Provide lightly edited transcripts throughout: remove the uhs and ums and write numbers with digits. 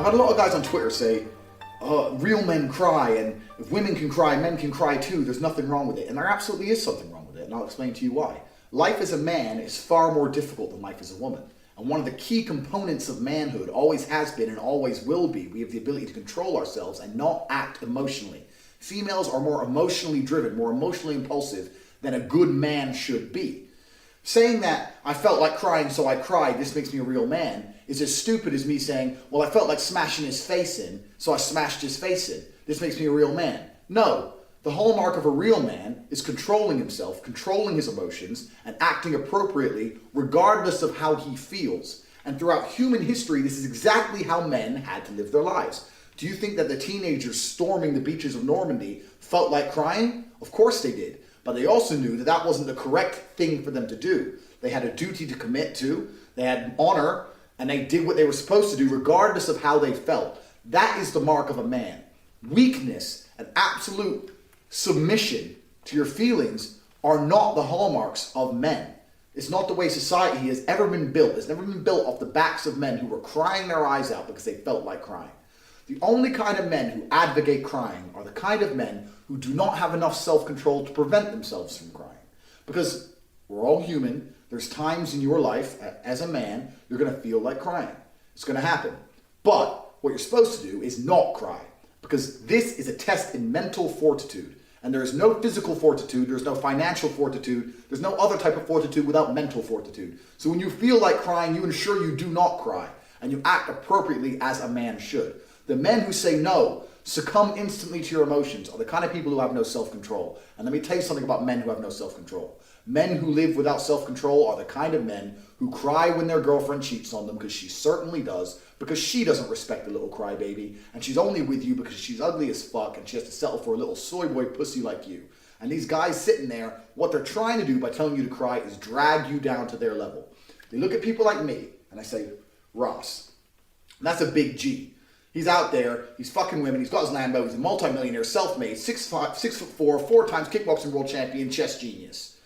I've had a lot of guys on Twitter say, real men cry, and if women can cry, men can cry too, there's nothing wrong with it. And there absolutely is something wrong with it, and I'll explain to you why. Life as a man is far more difficult than life as a woman. And one of the key components of manhood always has been and always will be, we have the ability to control ourselves and not act emotionally. Females are more emotionally driven, more emotionally impulsive than a good man should be. Saying that I felt like crying so I cried, this makes me a real man, is as stupid as me saying, well, I felt like smashing his face in, so I smashed his face in. This makes me a real man. No, the hallmark of a real man is controlling himself, controlling his emotions, and acting appropriately regardless of how he feels. And throughout human history, this is exactly how men had to live their lives. Do you think that the teenagers storming the beaches of Normandy felt like crying? Of course they did. But they also knew that that wasn't the correct thing for them to do. They had a duty to commit to, they had honor, and they did what they were supposed to do regardless of how they felt. That is the mark of a man. Weakness and absolute submission to your feelings are not the hallmarks of men. It's not the way society has ever been built. It's never been built off the backs of men who were crying their eyes out because they felt like crying. The only kind of men who advocate crying are the kind of men who do not have enough self-control to prevent themselves from crying. Because we're all human. There's times in your life, as a man, you're going to feel like crying. It's going to happen. But what you're supposed to do is not cry. Because this is a test in mental fortitude. And there is no physical fortitude, there's no financial fortitude, there's no other type of fortitude without mental fortitude. So when you feel like crying, you ensure you do not cry. And you act appropriately as a man should. The men who say no, succumb instantly to your emotions, are the kind of people who have no self-control. And let me tell you something about men who have no self-control. Men who live without self-control are the kind of men who cry when their girlfriend cheats on them, because she certainly does, because she doesn't respect the little crybaby, and she's only with you because she's ugly as fuck and she has to settle for a little soy boy pussy like you. And these guys sitting there, what they're trying to do by telling you to cry is drag you down to their level. They look at people like me, and I say, Ross, that's a big G. He's out there, he's fucking women, he's got his Lambo, he's a multimillionaire, self-made, 6'4", 4 times kickboxing world champion, chess genius.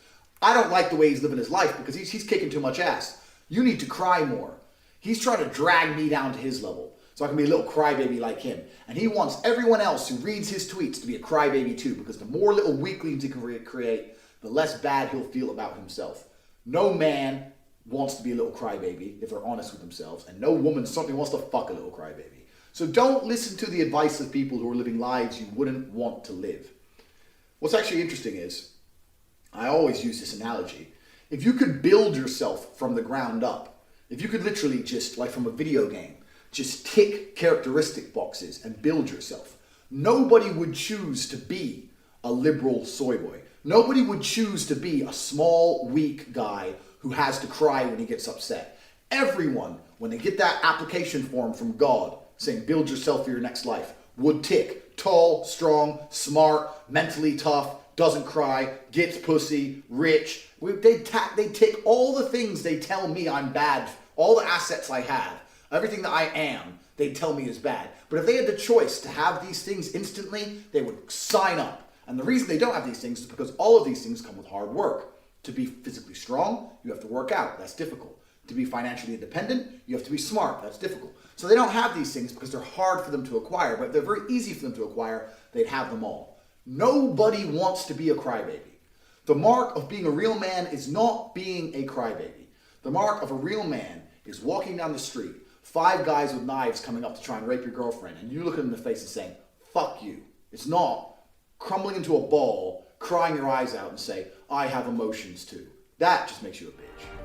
I don't like the way he's living his life because he's kicking too much ass. You need to cry more. He's trying to drag me down to his level so I can be a little crybaby like him. And he wants everyone else who reads his tweets to be a crybaby too, because the more little weaklings he can create, the less bad he'll feel about himself. No man wants to be a little crybaby if they're honest with themselves, and no woman certainly wants to fuck a little crybaby. So don't listen to the advice of people who are living lives you wouldn't want to live. What's actually interesting is, I always use this analogy. If you could build yourself from the ground up, if you could literally just, like from a video game, just tick characteristic boxes and build yourself, nobody would choose to be a liberal soy boy. Nobody would choose to be a small, weak guy who has to cry when he gets upset. Everyone, when they get that application form from God saying build yourself for your next life, would tick tall, strong, smart, mentally tough, doesn't cry, gets pussy, rich. They tick all the things they tell me I'm bad, all the assets I have, everything that I am, they tell me is bad. But if they had the choice to have these things instantly, they would sign up. And the reason they don't have these things is because all of these things come with hard work. To be physically strong, you have to work out. That's difficult. To be financially independent, you have to be smart. That's difficult. So they don't have these things because they're hard for them to acquire, but they're very easy for them to acquire. They'd have them all. Nobody wants to be a crybaby. The mark of being a real man is not being a crybaby. The mark of a real man is walking down the street, 5 guys with knives coming up to try and rape your girlfriend, and you look at them in the face and saying, fuck you. It's not crumbling into a ball, crying your eyes out and say, I have emotions too. That just makes you a bitch.